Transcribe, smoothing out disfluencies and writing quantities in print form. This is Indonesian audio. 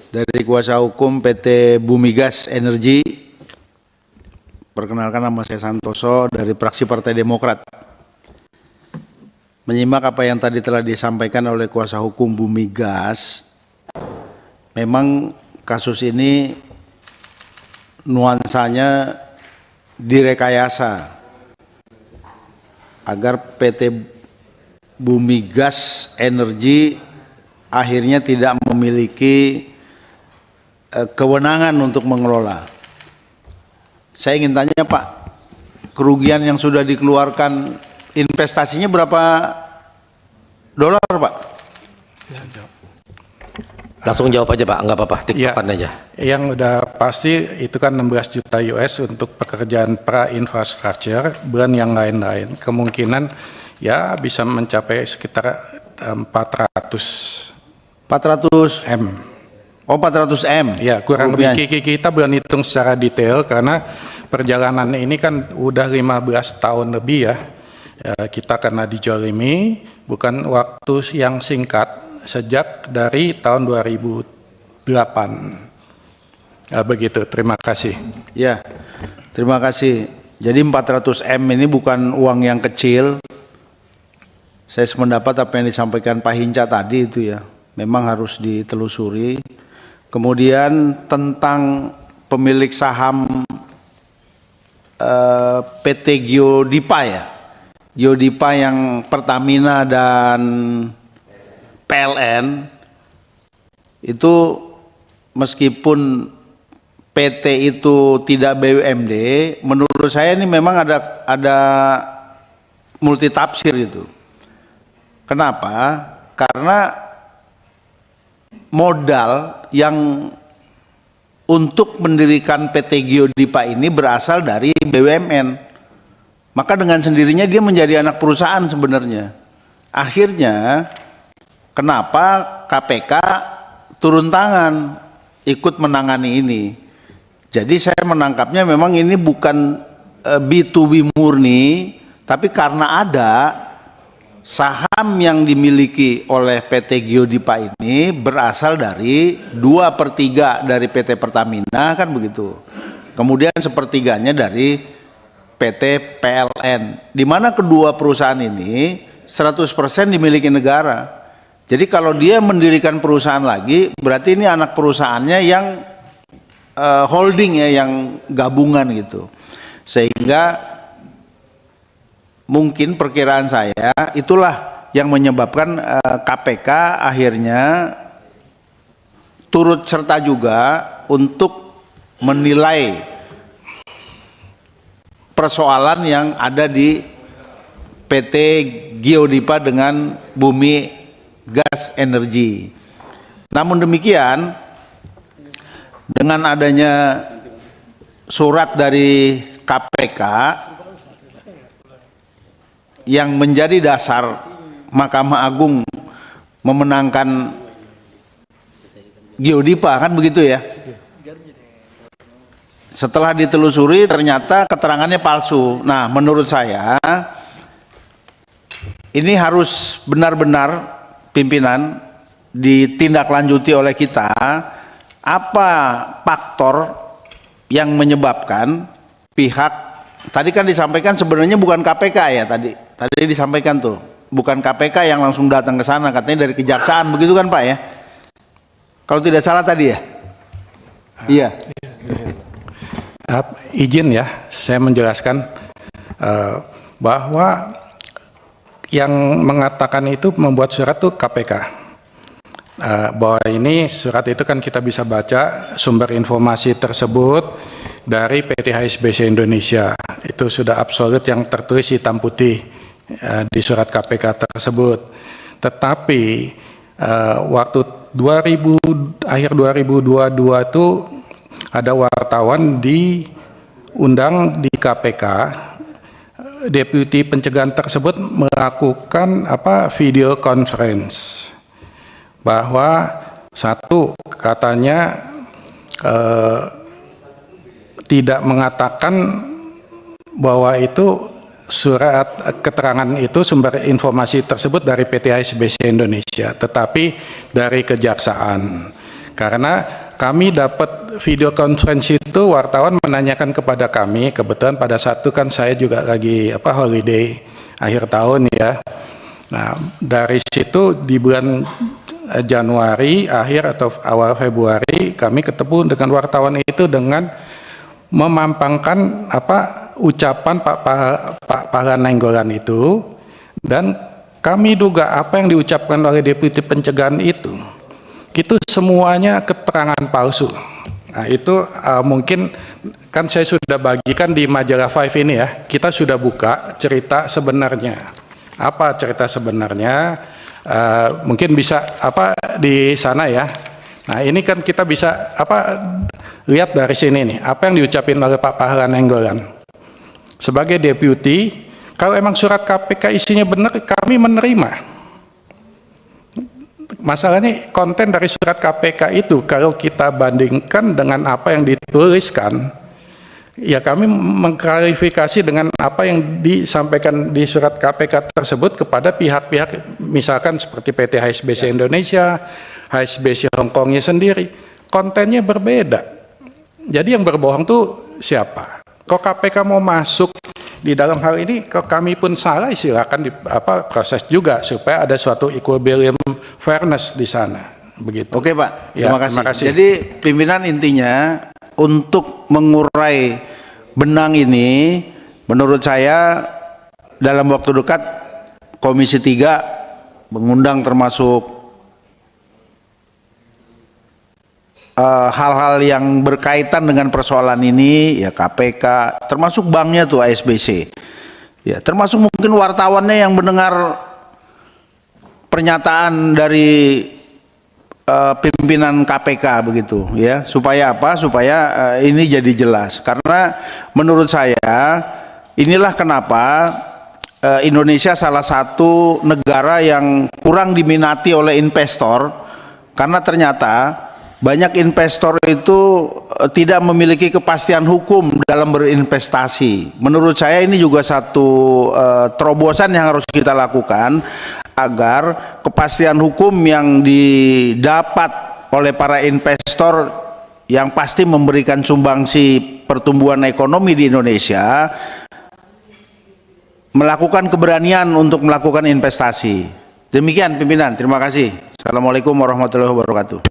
dari kuasa hukum PT Bumigas Energi. Perkenalkan, nama saya Santoso dari fraksi Partai Demokrat. Menyimak apa yang tadi telah disampaikan oleh kuasa hukum Bumigas, memang kasus ini nuansanya direkayasa agar PT Bumigas Energi akhirnya tidak memiliki kewenangan untuk mengelola. Saya ingin tanya Pak, kerugian yang sudah dikeluarkan investasinya berapa dolar Pak? Langsung jawab aja Pak, nggak apa-apa, tiktokan aja. Yang udah pasti itu kan 16 juta US untuk pekerjaan pra-infrastruktur, dan yang lain-lain. Kemungkinan ya bisa mencapai sekitar 400 M. Oh, 400 M. Ya, kurang lebih kita belum hitung secara detail karena perjalanan ini kan udah 15 tahun lebih ya. Kita kena dijolimi, bukan waktu yang singkat, sejak dari tahun 2008. Begitu, terima kasih. Ya, terima kasih. Jadi 400 M ini bukan uang yang kecil. Saya sependapat apa yang disampaikan Pak Hinca tadi itu ya, memang harus ditelusuri. Kemudian tentang pemilik saham PT Geodipa ya, Geodipa yang Pertamina dan PLN itu meskipun PT itu tidak BUMD, menurut saya ini memang ada multitafsir itu. Kenapa? Karena modal yang untuk mendirikan PT Geodipa ini berasal dari BUMN. Maka dengan sendirinya dia menjadi anak perusahaan sebenarnya. Akhirnya kenapa KPK turun tangan ikut menangani ini. Jadi saya menangkapnya memang ini bukan B2B murni, tapi karena ada saham yang dimiliki oleh PT Geodipa ini berasal dari 2/3 dari PT Pertamina, kan begitu. Kemudian sepertiganya dari PT PLN, di mana kedua perusahaan ini 100% dimiliki negara. Jadi kalau dia mendirikan perusahaan lagi, berarti ini anak perusahaannya yang holding ya, yang gabungan gitu. Sehingga mungkin perkiraan saya itulah yang menyebabkan KPK akhirnya turut serta juga untuk menilai persoalan yang ada di PT Geodipa dengan Bumi Gas Energi. Namun demikian, dengan adanya surat dari KPK yang menjadi dasar Mahkamah Agung memenangkan Geodipa, kan begitu ya. Setelah ditelusuri ternyata keterangannya palsu. Nah, menurut saya ini harus benar-benar pimpinan ditindaklanjuti oleh kita. Apa faktor yang menyebabkan pihak, tadi kan disampaikan sebenarnya bukan KPK ya, tadi disampaikan tuh, bukan KPK yang langsung datang ke sana, katanya dari kejaksaan, begitu kan Pak ya? Kalau tidak salah tadi ya? Iya. Izin ya, saya menjelaskan bahwa yang mengatakan itu membuat surat itu KPK. Bahwa ini surat itu kan kita bisa baca sumber informasi tersebut dari PT HSBC Indonesia. Itu sudah absolut yang tertulis hitam putih di surat KPK tersebut. Tetapi waktu akhir 2022 itu ada wartawan diundang di KPK, deputi pencegahan tersebut melakukan video conference bahwa satu katanya tidak mengatakan bahwa itu surat keterangan itu sumber informasi tersebut dari PT HSBC Indonesia, tetapi dari kejaksaan. Karena kami dapat video conference itu, wartawan menanyakan kepada kami, kebetulan pada saat itu kan saya juga lagi holiday akhir tahun ya. Nah, dari situ di bulan Januari akhir atau awal Februari kami ketemu dengan wartawan itu dengan memampangkan ucapan Pak Pahala Nainggolan itu, dan kami duga apa yang diucapkan oleh Deputi Pencegahan itu semuanya keterangan palsu. Nah, itu mungkin kan saya sudah bagikan di majalah Five ini ya, kita sudah buka cerita sebenarnya. Apa cerita sebenarnya? Mungkin bisa di sana ya. Nah, ini kan kita bisa lihat dari sini nih, apa yang diucapin oleh Pak Pahala Nainggolan. Sebagai deputi, kalau emang surat KPK isinya benar, kami menerima. Masalahnya konten dari surat KPK itu kalau kita bandingkan dengan apa yang dituliskan, ya kami mengklarifikasi dengan apa yang disampaikan di surat KPK tersebut kepada pihak-pihak, misalkan seperti PT HSBC Indonesia, HSBC Hongkongnya sendiri, kontennya berbeda. Jadi yang berbohong tuh siapa? Kok KPK mau masuk di dalam hal ini, kalau kami pun salah silakan proses juga supaya ada suatu equilibrium fairness di sana, begitu. Oke Pak, Ya, terima kasih. Jadi pimpinan intinya untuk mengurai benang ini, menurut saya dalam waktu dekat Komisi 3 mengundang termasuk hal-hal yang berkaitan dengan persoalan ini, ya KPK, termasuk banknya tuh ASBC, ya termasuk mungkin wartawannya yang mendengar pernyataan dari pimpinan KPK begitu, ya supaya apa? Supaya ini jadi jelas. Karena menurut saya inilah kenapa Indonesia salah satu negara yang kurang diminati oleh investor, karena ternyata banyak investor itu tidak memiliki kepastian hukum dalam berinvestasi. Menurut saya ini juga satu terobosan yang harus kita lakukan agar kepastian hukum yang didapat oleh para investor yang pasti memberikan sumbangsi pertumbuhan ekonomi di Indonesia melakukan keberanian untuk melakukan investasi. Demikian pimpinan, terima kasih. Assalamualaikum warahmatullahi wabarakatuh.